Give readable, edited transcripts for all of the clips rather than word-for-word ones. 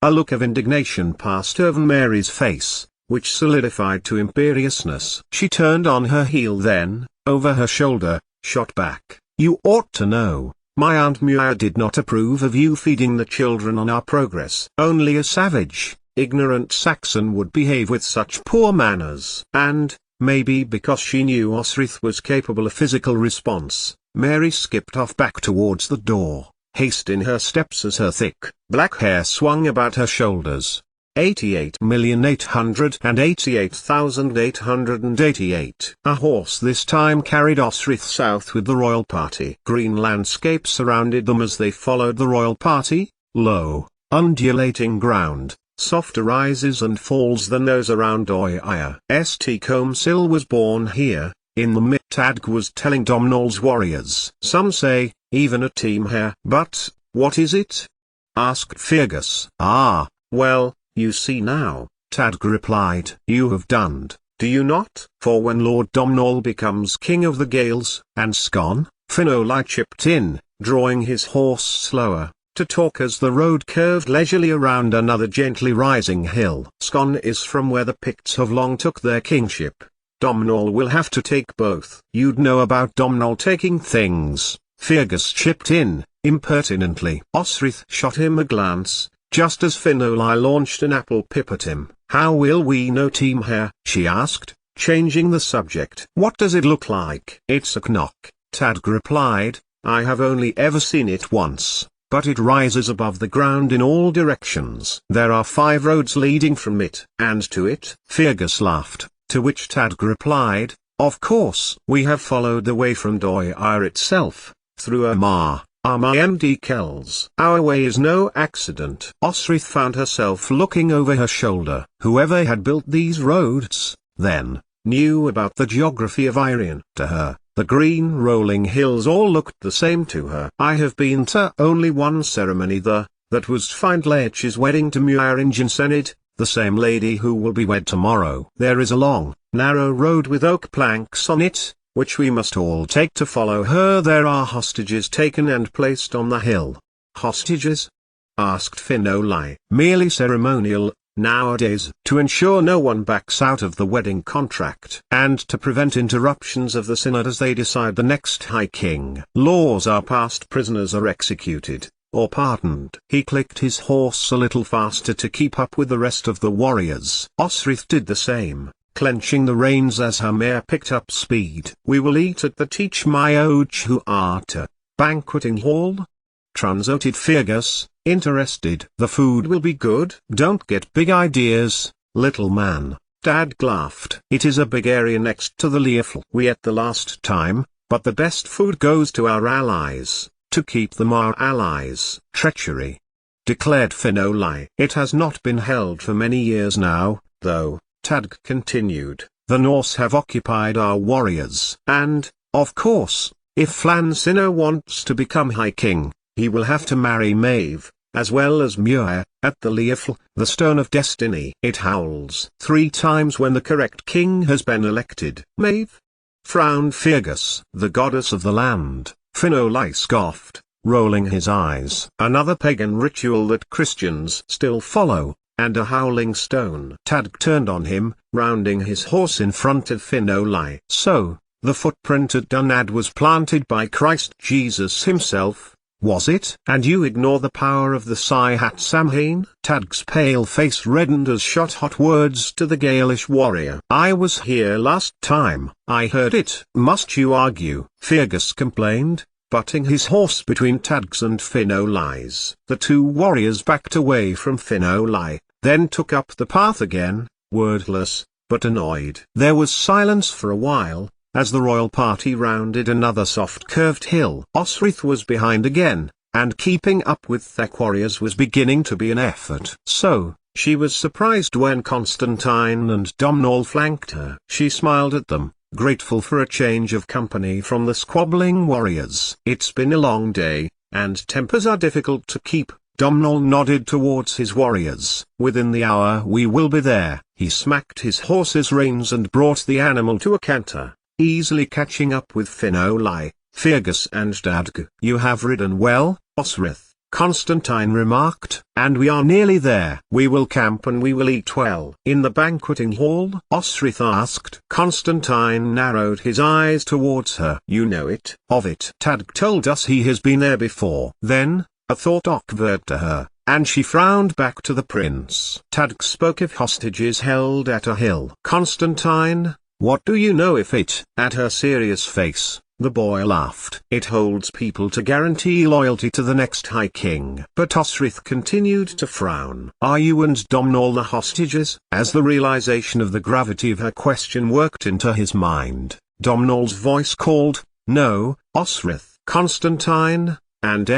A look of indignation passed over Mary's face, which solidified to imperiousness. She turned on her heel then, over her shoulder, shot back, "You ought to know. My Aunt Muir did not approve of you feeding the children on our progress. Only a savage, ignorant Saxon would behave with such poor manners." And, maybe because she knew Osrith was capable of physical response, Mary skipped off back towards the door, haste in her steps as her thick, black hair swung about her shoulders. 88,888,888. A horse this time carried Osrith south with the royal party. Green landscape surrounded them as they followed the royal party, low, undulating ground, softer rises and falls than those around Oyer. St. Comsil was born here, in the mid. Tadg was telling Domhnall's warriors. Some say, even a team here. But, what is it? Asked Fergus. Ah, well, you see now, Tadg replied. You have done, do you not? For when Lord Domhnall becomes king of the Gales, and Scon, Finolai chipped in, drawing his horse slower, to talk as the road curved leisurely around another gently rising hill. Scon is from where the Picts have long took their kingship. Domhnall will have to take both. You'd know about Domhnall taking things, Fergus chipped in, impertinently. Osrith shot him a glance, just as Finolai launched an apple pip at him. How will we know team here? She asked, changing the subject. What does it look like? It's a knock, Tadg replied. I have only ever seen it once, but it rises above the ground in all directions. There are 5 roads leading from it and to it. Fergus laughed, to which Tadg replied, of course. We have followed the way from Doir itself, through Armagh and Kells. Our way is no accident. Osrith found herself looking over her shoulder. Whoever had built these roads, then, knew about the geography of Irian. To her, the green rolling hills all looked the same to her. I have been to only one ceremony that was Findlaitch's wedding to Muir in Jinsenid, the same lady who will be wed tomorrow. There is a long, narrow road with oak planks on it, which we must all take to follow her. There are hostages taken and placed on the hill. Hostages? Asked Finolai. Merely ceremonial, nowadays, to ensure no one backs out of the wedding contract, and to prevent interruptions of the synod as they decide the next High King. Laws are passed, prisoners are executed, or pardoned. He clicked his horse a little faster to keep up with the rest of the warriors. Osrith did the same, clenching the reins as her mare picked up speed. We will eat at the Teach Myoch Huarta banqueting hall? Transoted Fergus, interested. The food will be good. Don't get big ideas, little man. Tadg laughed. It is a big area next to the Leafl. We ate the last time, but the best food goes to our allies, to keep them our allies. Treachery, declared Finolai. It has not been held for many years now, though. Tadg continued, the Norse have occupied our warriors. And, of course, if Flann Sinner wants to become High King, he will have to marry Maeve, as well as Muir, at the Leafl, the Stone of Destiny. It howls 3 times when the correct king has been elected. Maeve? Frowned Fergus. The goddess of the land, Finolai scoffed, rolling his eyes. Another pagan ritual that Christians still follow, and a howling stone. Tadg turned on him, rounding his horse in front of Finolai. So, the footprint at Dunad was planted by Christ Jesus himself, was it? And you ignore the power of the Sihat Samhain? Tadg's pale face reddened as shot hot words to the Gaelish warrior. I was here last time, I heard it. Must you argue? Fergus complained, butting his horse between Tadg's and Finolai's. The 2 warriors backed away from Finolai, then took up the path again, wordless, but annoyed. There was silence for a while, as the royal party rounded another soft curved hill. Osrith was behind again, and keeping up with their warriors was beginning to be an effort. So, she was surprised when Constantine and Domhnall flanked her. She smiled at them, grateful for a change of company from the squabbling warriors. It's been a long day, and tempers are difficult to keep. Domhnall nodded towards his warriors. Within the hour we will be there. He smacked his horse's reins and brought the animal to a canter, easily catching up with Finolai, Fergus and Tadg. You have ridden well, Osrith, Constantine remarked. "And we are nearly there. We will camp and we will eat well." "In the banqueting hall?" Osrith asked. Constantine narrowed his eyes towards her. "You know it." "Of it. Tadg told us he has been there before." Then, a thought occurred to her, and she frowned back to the prince. "Tadg spoke of hostages held at a hill." "Constantine, what do you know if it?" At her serious face, the boy laughed. "It holds people to guarantee loyalty to the next High King." But Osrith continued to frown. "Are you and Domnall the hostages?" As the realization of the gravity of her question worked into his mind, Domnall's voice called, "No, Osrith." "Constantine, and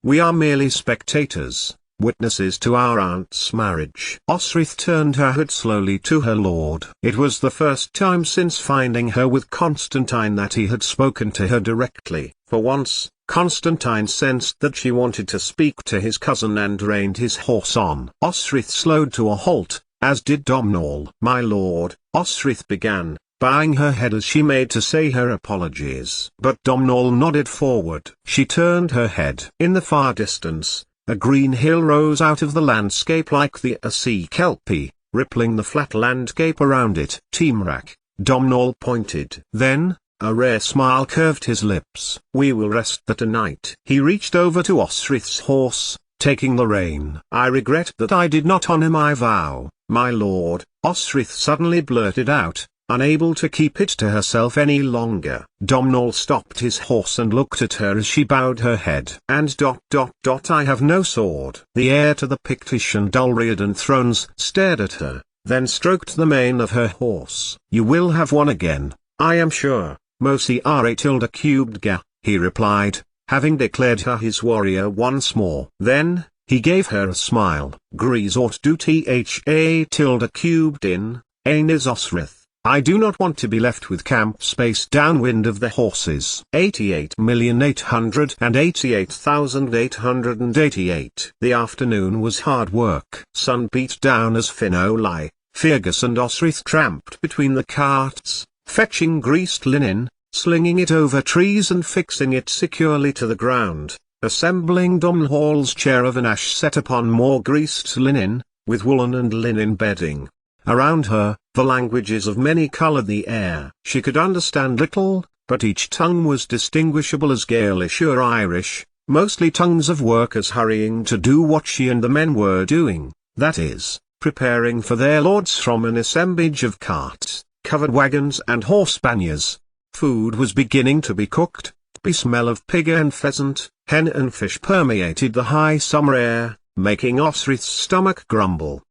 we are merely spectators, witnesses to our aunt's marriage." Osrith turned her head slowly to her lord. It was the first time since finding her with Constantine that he had spoken to her directly. For once, Constantine sensed that she wanted to speak to his cousin and reined his horse on. Osrith slowed to a halt, as did Domnall. "My lord," Osrith began, bowing her head as she made to say her apologies. But Domnall nodded forward. She turned her head. In the far distance, a green hill rose out of the landscape like the sea kelpie, rippling the flat landscape around it. "Teamrack," Domnall pointed. Then, a rare smile curved his lips. "We will rest there tonight." He reached over to Osrith's horse, taking the rein. "I regret that I did not honor my vow, my lord," Osrith suddenly blurted out, unable to keep it to herself any longer. Domnall stopped his horse and looked at her as she bowed her head. "And I have no sword." The heir to the Pictish and Dulriadan thrones stared at her, then stroked the mane of her horse. "You will have one again, I am sure, Mosi Ra tilde cubed ga," he replied, having declared her his warrior once more. Then, he gave her a smile. "Grisort du tha tilde cubed in, ain is Osrith. I do not want to be left with camp space downwind of the horses." 88,888,888. The afternoon was hard work. Sun beat down as Finolai, Fergus and Osrith tramped between the carts, fetching greased linen, slinging it over trees and fixing it securely to the ground, assembling Domnall's chair of an ash set upon more greased linen, with woolen and linen bedding. Around her, the languages of many colored the air. She could understand little, but each tongue was distinguishable as Gaelish or Irish, mostly tongues of workers hurrying to do what she and the men were doing, that is, preparing for their lords from an assemblage of carts, covered wagons and horse panniers. Food was beginning to be cooked. The smell of pig and pheasant, hen and fish permeated the high summer air, making Osrith's stomach grumble.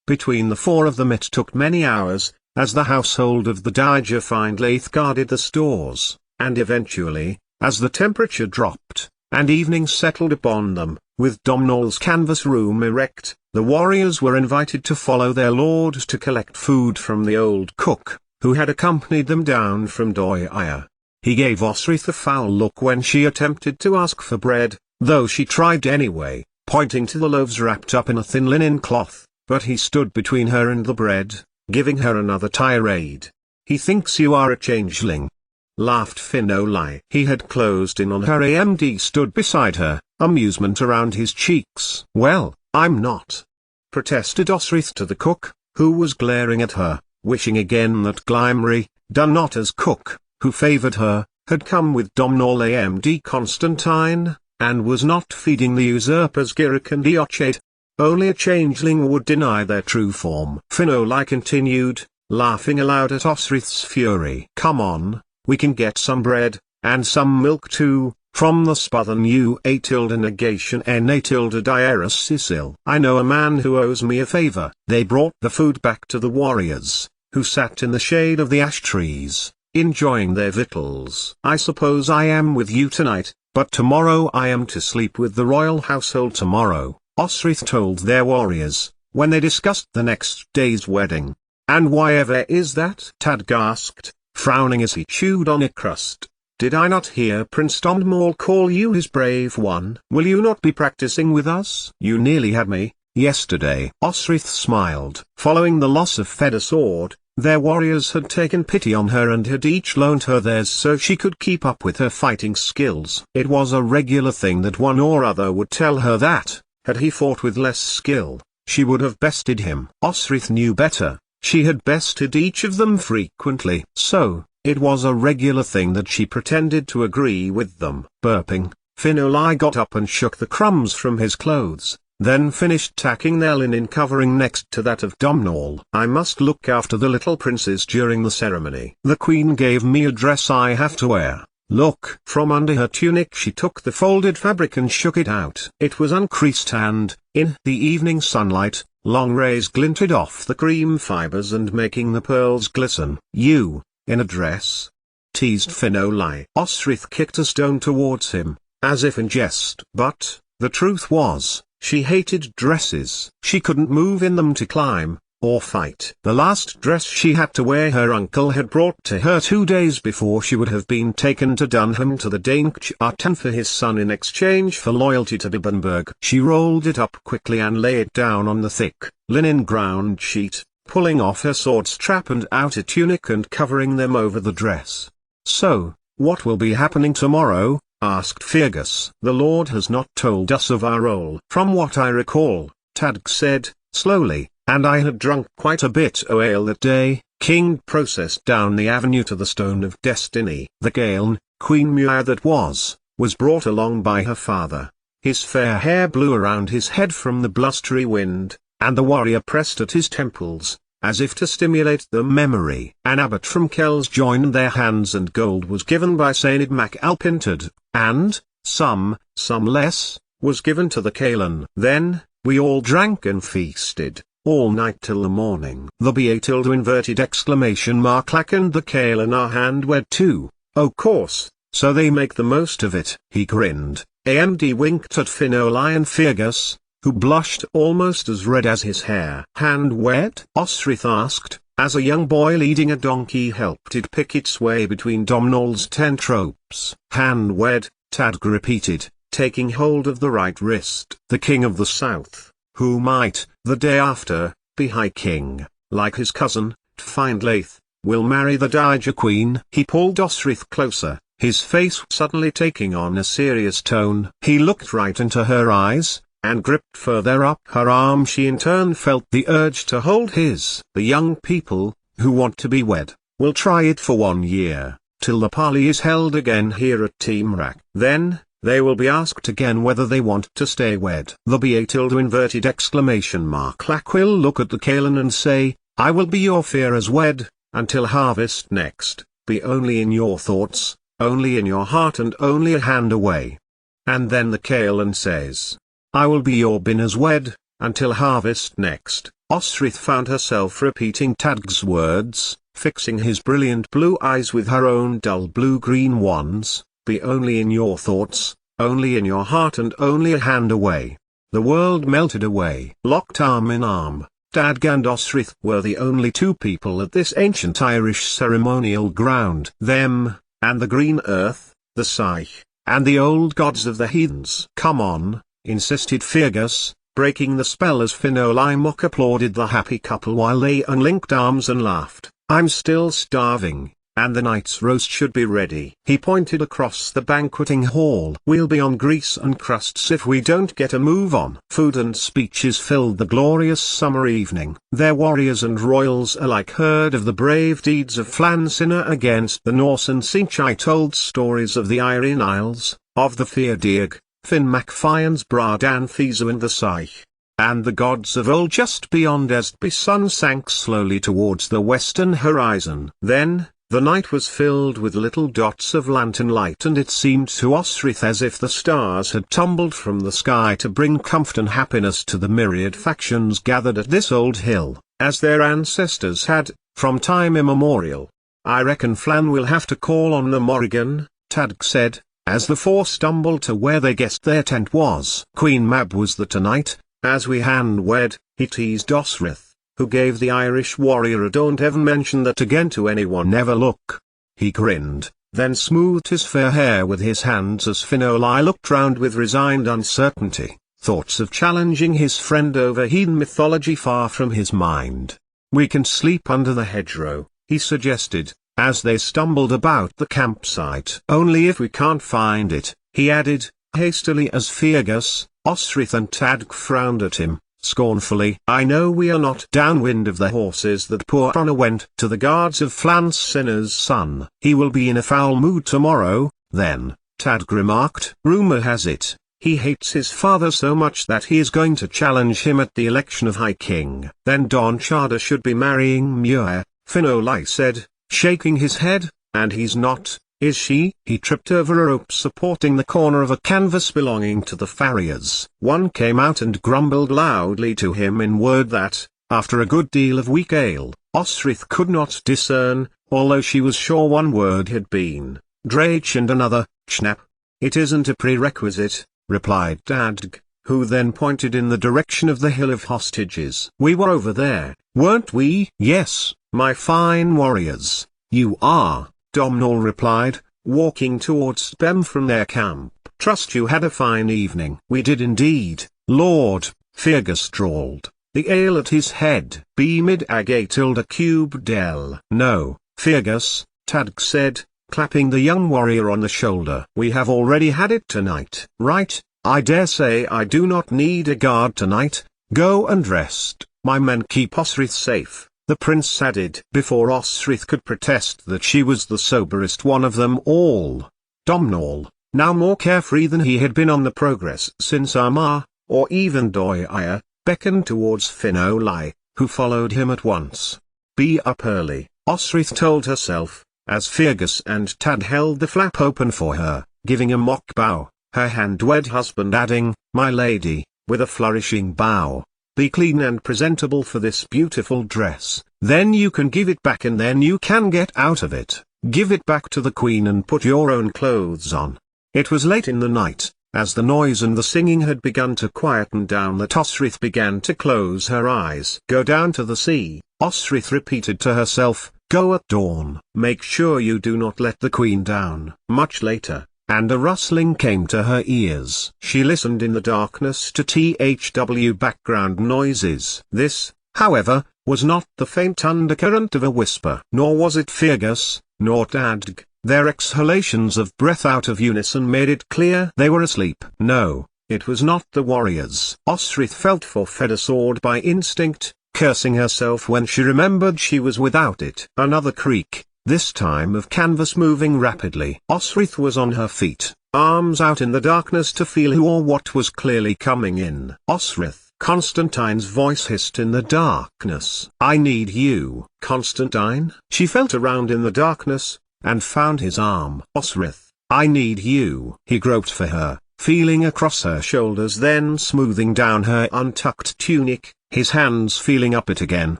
Between the four of them it took many hours, as the household of the Dowager Findlaith guarded the stores, and eventually, as the temperature dropped, and evening settled upon them, with Domnall's canvas room erect, the warriors were invited to follow their lord to collect food from the old cook, who had accompanied them down from Doia. He gave Osrith a foul look when she attempted to ask for bread, though she tried anyway, pointing to the loaves wrapped up in a thin linen cloth. But he stood between her and the bread, giving her another tirade. "He thinks you are a changeling," laughed Finolai. He had closed in on her and stood beside her, amusement around his cheeks. "Well, I'm not," protested Osrith to the cook, who was glaring at her, wishing again that Glimri, done not as cook, who favored her, had come with Domnall and Constantine, and was not feeding the usurpers Girik and Eochaid. Only a changeling would deny their true form. Finolai continued, laughing aloud at Osrith's fury. "Come on, we can get some bread, and some milk too, from the Sputhan a tilde negation na tilde diarus Sisil. I know a man who owes me a favor." They brought the food back to the warriors, who sat in the shade of the ash trees, enjoying their victuals. "I suppose I am with you tonight, but tomorrow I am to sleep with the royal household tomorrow," Osrith told their warriors, when they discussed the next day's wedding. "And why ever is that?" Tadg asked, frowning as he chewed on a crust. "Did I not hear Prince Domnall call you his brave one? Will you not be practicing with us? You nearly had me, yesterday." Osrith smiled. Following the loss of Fedasord, Their warriors had taken pity on her and had each loaned her theirs so she could keep up with her fighting skills. It was a regular thing that one or other would tell her that, had he fought with less skill, she would have bested him. Osrith knew better. She had bested each of them frequently. So, it was a regular thing that she pretended to agree with them. Burping, Finolai got up and shook the crumbs from his clothes, then finished tacking their linen covering next to that of Domnall. I must look after the little princes during the ceremony. The queen gave me a dress I have to wear. Look. From under her tunic she took the folded fabric and shook it out. It was uncreased and, in the evening sunlight, long rays glinted off the cream fibers and making the pearls glisten. You, in a dress? Teased Finolai. Osrith kicked a stone towards him, as if in jest. But, the truth was, she hated dresses. She couldn't move in them to climb, or fight. The last dress she had to wear her uncle had brought to her 2 days before she would have been taken to Dunham to the Danenkjartan for his son in exchange for loyalty to Bibbenberg. She rolled it up quickly and lay it down on the thick, linen ground sheet, pulling off her sword strap and outer tunic and covering them over the dress. So, what will be happening tomorrow? Asked Fergus. The Lord has not told us of our role. From what I recall, Tadg said, slowly, and I had drunk quite a bit of ale that day, King processed down the avenue to the Stone of Destiny. The Gaeln, Queen Muir that was brought along by her father. His fair hair blew around his head from the blustery wind, and the warrior pressed at his temples, as if to stimulate the memory. An abbot from Kells joined their hands and gold was given by Sainid Mac Alpintard, and, some less, was given to the Caelan. Then, we all drank and feasted, all night till the morning. The Beatilde inverted exclamation mark Lack and the Caelan are hand-wed too, o' course, so they make the most of it. He grinned. AMD winked at Finolai and Fergus, who blushed almost as red as his hair. Hand-wed? Osrith asked, as a young boy leading a donkey helped it pick its way between Domnall's tent ropes. Hand-wed, Tadg repeated, taking hold of the right wrist. The king of the south, who might, the day after, be High King, like his cousin, Tfindlaith, will marry the Dowager Queen. He pulled Osrith closer, his face suddenly taking on a serious tone. He looked right into her eyes, and gripped further up her arm. She in turn felt the urge to hold his. The young people, who want to be wed, will try it for 1 year, till the parley is held again here at Teamrack. Then, they will be asked again whether they want to stay wed. The Beatilde inverted exclamation mark Lack will look at the Caelan and say, I will be your fear as wed, until harvest next, be only in your thoughts, only in your heart and only a hand away. And then the Caelan says, I will be your bin as wed, until harvest next. Osrith found herself repeating Tadg's words, fixing his brilliant blue eyes with her own dull blue-green ones, be only in your thoughts, only in your heart and only a hand away. The world melted away. Locked arm in arm, Tadg and Osrith were the only 2 people at this ancient Irish ceremonial ground. Them, and the green earth, the Saich, and the old gods of the heathens. Come on, insisted Fergus, breaking the spell as Finolai mock applauded the happy couple while they unlinked arms and laughed. I'm still starving, and the night's roast should be ready. He pointed across the banqueting hall. We'll be on grease and crusts if we don't get a move on. Food and speeches filled the glorious summer evening. Their warriors and royals alike heard of the brave deeds of Flansinna against the Norse, and Sinchai told stories of the Iron Isles, of the Fyrdiag, Finn MacFion's Brad Anfizu and the Saich, and the gods of old. Just beyond Estby sun sank slowly towards the western horizon. Then, the night was filled with little dots of lantern light, and it seemed to Osrith as if the stars had tumbled from the sky to bring comfort and happiness to the myriad factions gathered at this old hill, as their ancestors had, from time immemorial. I reckon Flan will have to call on the Morrigan, Tadg said, as the 4 stumbled to where they guessed their tent was. Queen Mab was there tonight, as we hand-wed, he teased Osrith, who gave the Irish warrior a don't ever mention that again to anyone ever look. He grinned, then smoothed his fair hair with his hands as Finolai looked round with resigned uncertainty, thoughts of challenging his friend over heathen mythology far from his mind. We can sleep under the hedgerow, he suggested, as they stumbled about the campsite. Only if we can't find it, he added, hastily, as Fergus, Osrith and Tadg frowned at him scornfully. I know we are not downwind of the horses that poor Connor went to the guards of Flance Sinner's son. He will be in a foul mood tomorrow, then, Tadg remarked. Rumor has it, he hates his father so much that he is going to challenge him at the election of High King. Then Don Chada should be marrying Muir, Finolai said, shaking his head, and he's not, is she? He tripped over a rope supporting the corner of a canvas belonging to the farriers. One came out and grumbled loudly to him in word that, after a good deal of weak ale, Osrith could not discern, although she was sure one word had been Drach and another, Schnap. It isn't a prerequisite, replied Tadg, who then pointed in the direction of the Hill of Hostages. We were over there, weren't we? Yes, my fine warriors. You are, Domhnall replied, walking towards them from their camp. Trust you had a fine evening. We did indeed, Lord, Fergus drawled, the ale at his head. Beamid ag tilde cube del. No, Fergus, Tadg said, clapping the young warrior on the shoulder. We have already had it tonight. Right, I dare say I do not need a guard tonight. Go and rest, my men keep Osrith safe, the prince added. Before Osrith could protest that she was the soberest one of them all, Domhnall, now more carefree than he had been on the progress since Armagh, or even Doire, beckoned towards Finolai, who followed him at once. Be up early, Osrith told herself, as Fergus and Tad held the flap open for her, giving a mock bow, her hand-wed husband adding, my lady, with a flourishing bow, be clean and presentable for this beautiful dress, then you can give it back and then you can get out of it. Give it back to the queen and put your own clothes on. It was late in the night, as the noise and the singing had begun to quieten down, that Osrith began to close her eyes. Go down to the sea, Osrith repeated to herself, go at dawn. Make sure you do not let the queen down. Much later, and a rustling came to her ears. She listened in the darkness to THW background noises. This, however, was not the faint undercurrent of a whisper. Nor was it Fergus, nor Tadg. Their exhalations of breath out of unison made it clear they were asleep. No, it was not the warriors. Osrith felt for Fedor sword by instinct, cursing herself when she remembered she was without it. Another creak, this time of canvas moving rapidly. Osrith was on her feet, arms out in the darkness to feel who or what was clearly coming in. Osrith, Constantine's voice hissed in the darkness. I need you, Constantine. She felt around in the darkness, and found his arm. Osrith, I need you. He groped for her, feeling across her shoulders, then smoothing down her untucked tunic, his hands feeling up it again,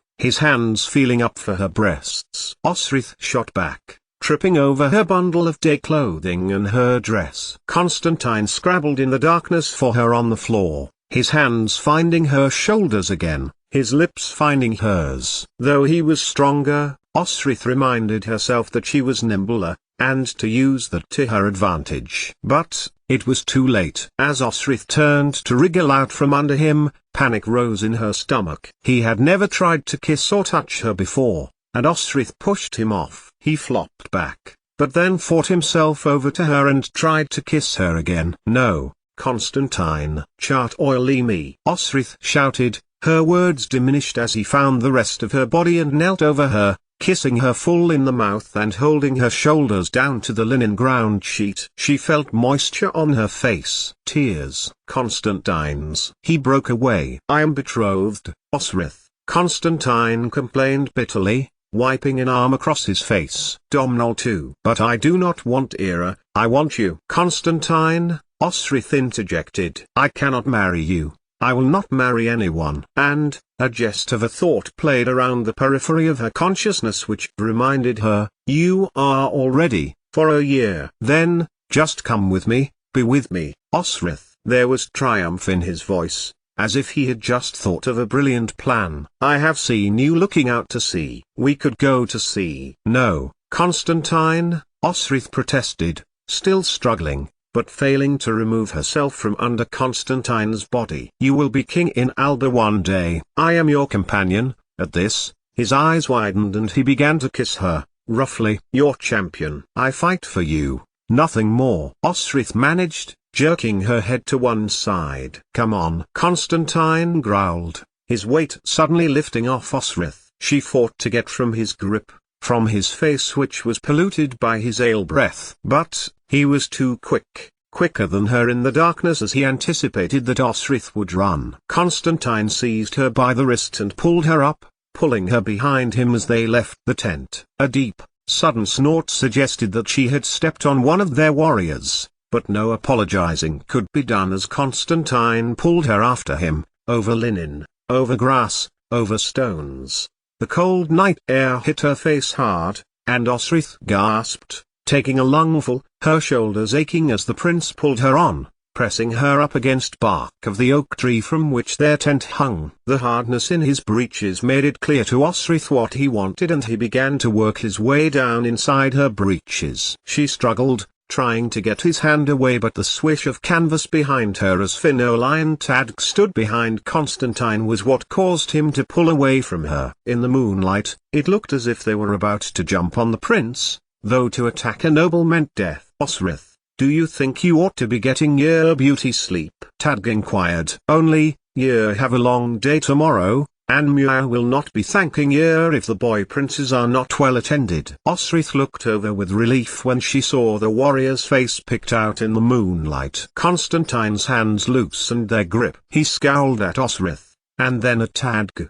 his hands feeling up for her breasts. Osrith shot back, tripping over her bundle of day clothing and her dress. Constantine scrabbled in the darkness for her on the floor, his hands finding her shoulders again, his lips finding hers. Though he was stronger, Osrith reminded herself that she was nimbler, and to use that to her advantage. But, it was too late. As Osrith turned to wriggle out from under him, panic rose in her stomach. He had never tried to kiss or touch her before, and Osrith pushed him off. He flopped back, but then fought himself over to her and tried to kiss her again. No, Constantine. Chart oily me, Osrith shouted, her words diminished as he found the rest of her body and knelt over her, kissing her full in the mouth and holding her shoulders down to the linen ground sheet. She felt moisture on her face. Tears. Constantine's. He broke away. I am betrothed, Osrith, Constantine complained bitterly, wiping an arm across his face. Domhnall too. But I do not want Ira, I want you. Constantine, Osrith interjected. I cannot marry you. I will not marry anyone. And, a jest of a thought played around the periphery of her consciousness which reminded her, you are already, for a year. Then, just come with me, be with me, Osrith. There was triumph in his voice, as if he had just thought of a brilliant plan. I have seen you looking out to sea. We could go to sea. No, Constantine, Osrith protested, still struggling, but failing to remove herself from under Constantine's body. You will be king in Alba one day. I am your companion. At this, His eyes widened and he began to kiss her, roughly. "Your champion. I fight for you, nothing more." Osrith managed, jerking her head to one side. "Come on," Constantine growled, his weight suddenly lifting off Osrith. She fought to get from his grip, from his face which was polluted by his ale breath. But, he was too quick, quicker than her in the darkness as he anticipated that Osrith would run. Constantine seized her by the wrist and pulled her up, pulling her behind him as they left the tent. A deep, sudden snort suggested that she had stepped on one of their warriors, but no apologizing could be done as Constantine pulled her after him, over linen, over grass, over stones. The cold night air hit her face hard, and Osrith gasped, taking a lungful, her shoulders aching as the prince pulled her on, pressing her up against bark of the oak tree from which their tent hung. The hardness in his breeches made it clear to Osrith what he wanted, and he began to work his way down inside her breeches. She struggled, trying to get his hand away, but the swish of canvas behind her as Finoli and Tadg stood behind Constantine was what caused him to pull away from her. In the moonlight, it looked as if they were about to jump on the prince, though to attack a noble meant death. "Osrith, do you think you ought to be getting your beauty sleep?" Tadg inquired. "Only, you have a long day tomorrow, and Muir will not be thanking you if the boy princes are not well attended." Osrith looked over with relief when she saw the warrior's face picked out in the moonlight. Constantine's hands loosened their grip. He scowled at Osrith, and then at Tadg.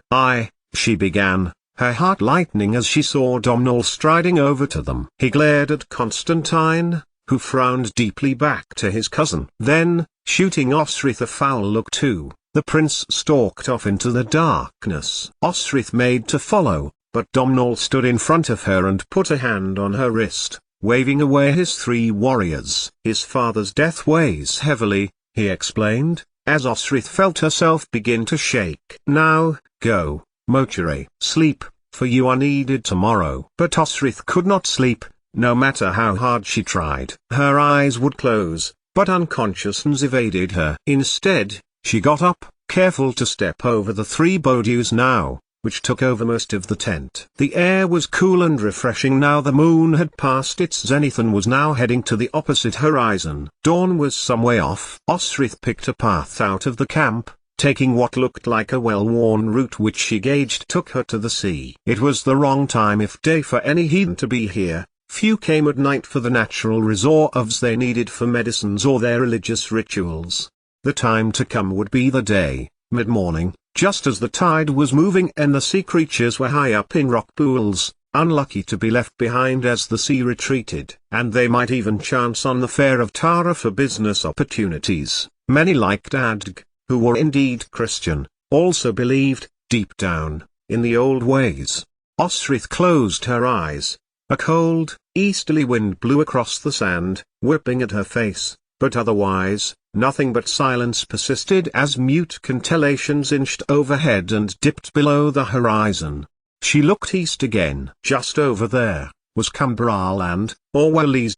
She began, her heart lightening as she saw Domhnall striding over to them. He glared at Constantine, who frowned deeply back to his cousin. Then, shooting Osrith a foul look too, the prince stalked off into the darkness. Osrith made to follow, but Domhnall stood in front of her and put a hand on her wrist, waving away his 3 warriors. "His father's death weighs heavily," he explained, as Osrith felt herself begin to shake. "Now, go, Mochire. Sleep, for you are needed tomorrow." But Osrith could not sleep, no matter how hard she tried. Her eyes would close, but unconsciousness evaded her. Instead, she got up, careful to step over the 3 boudews now, which took over most of the tent. The air was cool and refreshing now the moon had passed its zenith and was now heading to the opposite horizon. Dawn was some way off. Osrith picked a path out of the camp, taking what looked like a well-worn route which she gauged took her to the sea. It was the wrong time of day for any heathen to be here. Few came at night for the natural resources they needed for medicines or their religious rituals. The time to come would be the day, mid-morning, just as the tide was moving and the sea creatures were high up in rock pools, unlucky to be left behind as the sea retreated. And they might even chance on the fair of Tara for business opportunities. Many like Tadg, who were indeed Christian, also believed, deep down, in the old ways. Osrith closed her eyes. A cold, easterly wind blew across the sand, whipping at her face, but otherwise, nothing but silence persisted as mute constellations inched overhead and dipped below the horizon. She looked east again. Just over there, was Cumbraland land, or Wellies.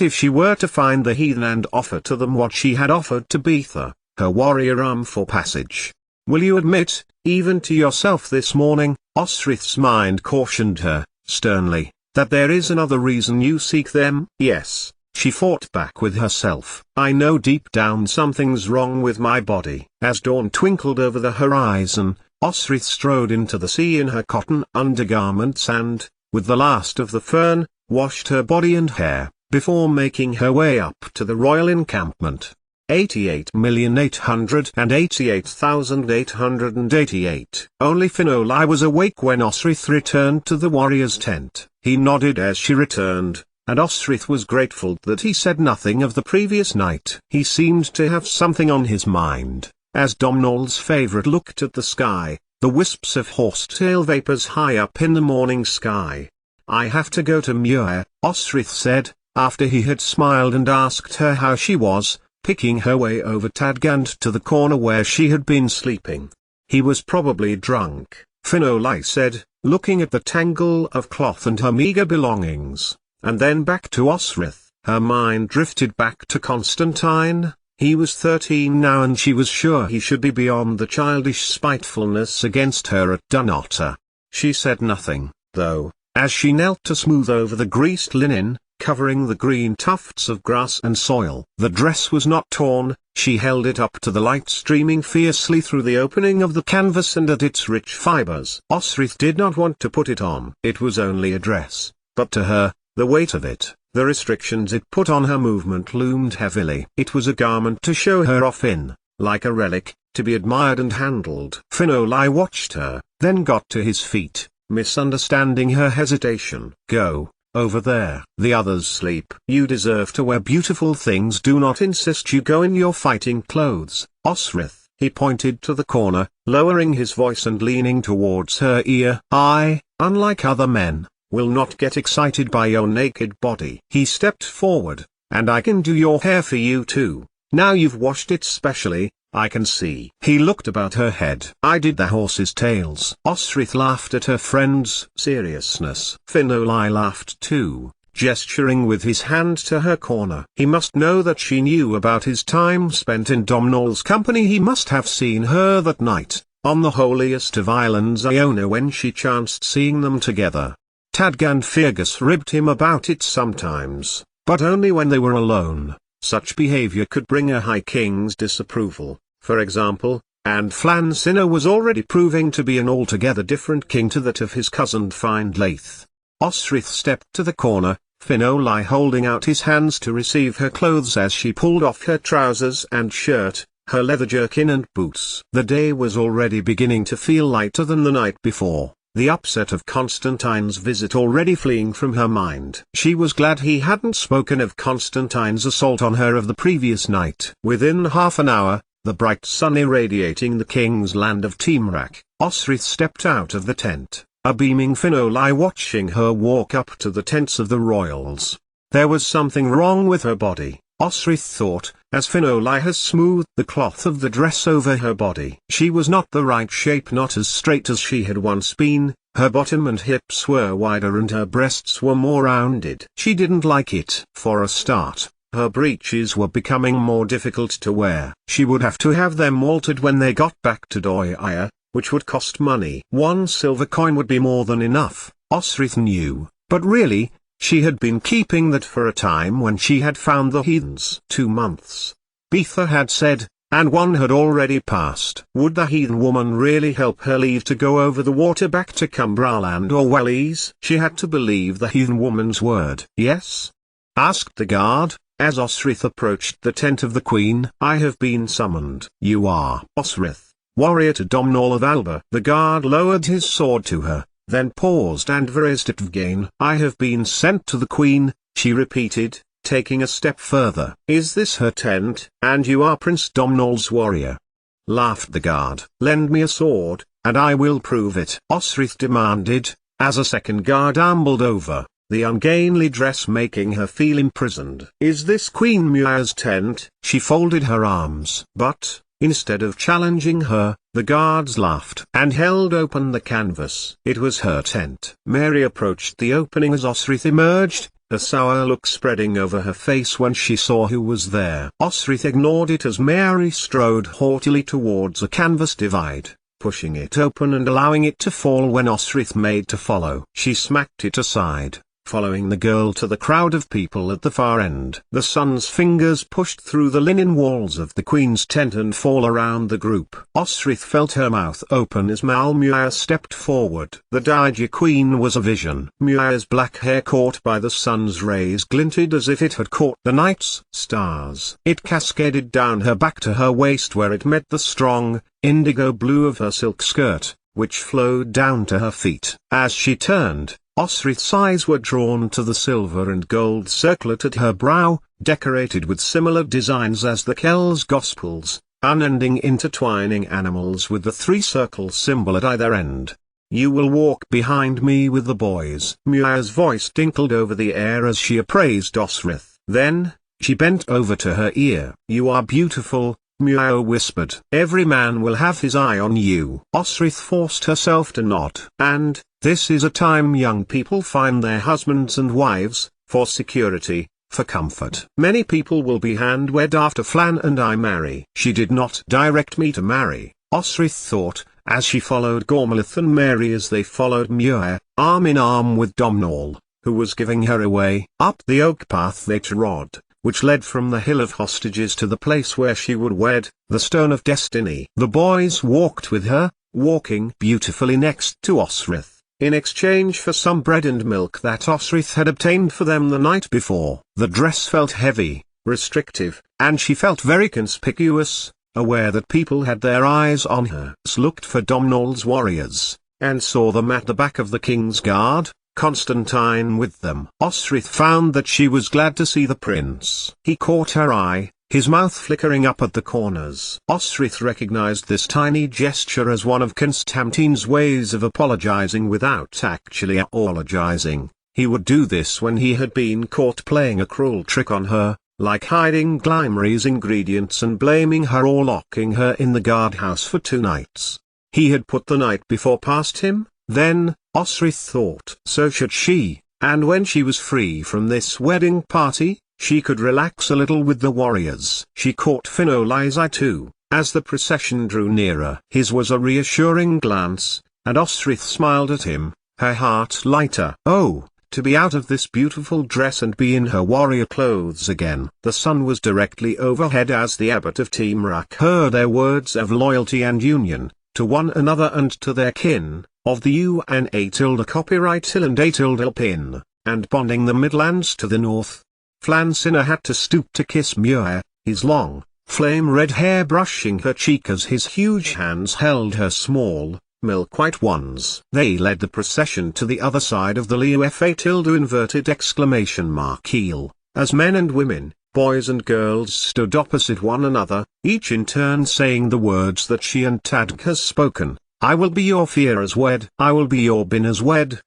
If she were to find the heathen and offer to them what she had offered to Beatha, her warrior arm for passage. "Will you admit, even to yourself this morning," Osrith's mind cautioned her, sternly, "that there is another reason you seek them?" "Yes," she fought back with herself. "I know deep down something's wrong with my body." As dawn twinkled over the horizon, Osrith strode into the sea in her cotton undergarments and, with the last of the fern, washed her body and hair, before making her way up to the royal encampment. 88,888,888. Only Finoli was awake when Osrith returned to the warrior's tent. He nodded as she returned, and Osrith was grateful that he said nothing of the previous night. He seemed to have something on his mind. As Domhnall's favorite looked at the sky, the wisps of horsetail vapors high up in the morning sky. "I have to go to Muir," Osrith said, after he had smiled and asked her how she was, picking her way over Tadgand to the corner where she had been sleeping. "He was probably drunk," Finoli said, looking at the tangle of cloth and her meager belongings, and then back to Osrith. Her mind drifted back to Constantine. He was 13 now and she was sure he should be beyond the childish spitefulness against her at Dunnottar. She said nothing, though, as she knelt to smooth over the greased linen, covering the green tufts of grass and soil. The dress was not torn, she held it up to the light streaming fiercely through the opening of the canvas and at its rich fibers. Osrith did not want to put it on. It was only a dress, but to her, the weight of it, the restrictions it put on her movement loomed heavily. It was a garment to show her off in, like a relic, to be admired and handled. Finoli watched her, then got to his feet, misunderstanding her hesitation. Go. Over there. The others sleep. You deserve to wear beautiful things. Do not insist you go in your fighting clothes, Osrith. He pointed to the corner, lowering his voice and leaning towards her ear. I, unlike other men, will not get excited by your naked body. He stepped forward, and I can do your hair for you too. Now you've washed it specially, I can see. He looked about her head. I did the horse's tails. Osrith laughed at her friend's seriousness. Finoli laughed too, gesturing with his hand to her corner. He must know that she knew about his time spent in Domhnall's company. He must have seen her that night, on the holiest of islands Iona, when she chanced seeing them together. Tadg and Fergus ribbed him about it sometimes, but only when they were alone. Such behavior could bring a High King's disapproval, for example, and Flan Sinner was already proving to be an altogether different king to that of his cousin Findlaith. Osrith stepped to the corner, Finoli holding out his hands to receive her clothes as she pulled off her trousers and shirt, her leather jerkin and boots. The day was already beginning to feel lighter than the night before, the upset of Constantine's visit already fleeing from her mind. She was glad he hadn't spoken of Constantine's assault on her of the previous night. Within half an hour, the bright sun irradiating the king's land of Timrak, Osrith stepped out of the tent, a beaming Finoli watching her walk up to the tents of the royals. There was something wrong with her body, Osrith thought, as Finoli has smoothed the cloth of the dress over her body. She was not the right shape, not as straight as she had once been, her bottom and hips were wider and her breasts were more rounded. She didn't like it. For a start, her breeches were becoming more difficult to wear. She would have to have them altered when they got back to Doia, which would cost money. 1 silver coin would be more than enough, Osrith knew, but really, she had been keeping that for a time when she had found the heathens. 2 months, Beatha had said, and 1 had already passed. Would the heathen woman really help her leave to go over the water back to Cumbraland or Wellies? She had to believe the heathen woman's word. Yes? Asked the guard, as Osrith approached the tent of the queen. I have been summoned. You are Osrith, warrior to Domhnall of Alba. The guard lowered his sword to her, then paused and raised it again. I have been sent to the queen, she repeated, taking a step further. Is this her tent? And you are Prince Domhnall's warrior? Laughed the guard. Lend me a sword, and I will prove it, Osrith demanded, as a second guard ambled over, the ungainly dress making her feel imprisoned. Is this Queen Muir's tent? She folded her arms. But, instead of challenging her, the guards laughed and held open the canvas. It was her tent. Mary approached the opening as Osrith emerged, a sour look spreading over her face when she saw who was there. Osrith ignored it as Mary strode haughtily towards a canvas divide, pushing it open and allowing it to fall when Osrith made to follow. She smacked it aside, following the girl to the crowd of people at the far end. The sun's fingers pushed through the linen walls of the queen's tent and fall around the group. Osrith felt her mouth open as Mal Muir stepped forward. The Dowager Queen was a vision. Muir's black hair caught by the sun's rays glinted as if it had caught the night's stars. It cascaded down her back to her waist where it met the strong, indigo blue of her silk skirt, which flowed down to her feet. As she turned, Osrith's eyes were drawn to the silver and gold circlet at her brow, decorated with similar designs as the Kells Gospels, unending intertwining animals with the 3-circle symbol at either end. You will walk behind me with the boys. Muir's voice tinkled over the air as she appraised Osrith. Then, she bent over to her ear. You are beautiful, Muir whispered. Every man will have his eye on you. Osrith forced herself to nod. And, this is a time young people find their husbands and wives, for security, for comfort. Many people will be hand-wed after Flan and I marry. She did not direct me to marry, Osrith thought, as she followed Gormlith and Mary as they followed Muir, arm in arm with Domhnall, who was giving her away. Up the oak path they trod, which led from the Hill of Hostages to the place where she would wed, the Stone of Destiny. The boys walked with her, walking beautifully next to Osrith, in exchange for some bread and milk that Osrith had obtained for them the night before. The dress felt heavy, restrictive, and she felt very conspicuous, aware that people had their eyes on her. Looked for Domhnall's warriors, and saw them at the back of the king's guard, Constantine with them. Osrith found that she was glad to see the prince. He caught her eye, his mouth flickering up at the corners. Osrith recognized this tiny gesture as one of Constantine's ways of apologizing without actually apologizing. He would do this when he had been caught playing a cruel trick on her, like hiding Glymery's ingredients and blaming her or locking her in the guardhouse for 2 nights. He had put the night before past him, then, Osrith thought. So should she, and when she was free from this wedding party, she could relax a little with the warriors. She caught Finolai's eye too, as the procession drew nearer. His was a reassuring glance, and Osrith smiled at him, her heart lighter. Oh, to be out of this beautiful dress and be in her warrior clothes again. The sun was directly overhead as the abbot of Timrak heard their words of loyalty and union, to one another and to their kin, of the UNA tilde copyright Hill and A tilde Pin, and bonding the Midlands to the north. Flansinna had to stoop to kiss Muir, his long, flame-red hair brushing her cheek as his huge hands held her small, milk-white ones. They led the procession to the other side of the Liufa tilde inverted exclamation mark heel, as men and women, boys and girls stood opposite one another, each in turn saying the words that she and Tadg has spoken. I will be your Firas wed. I will be your Binas wed.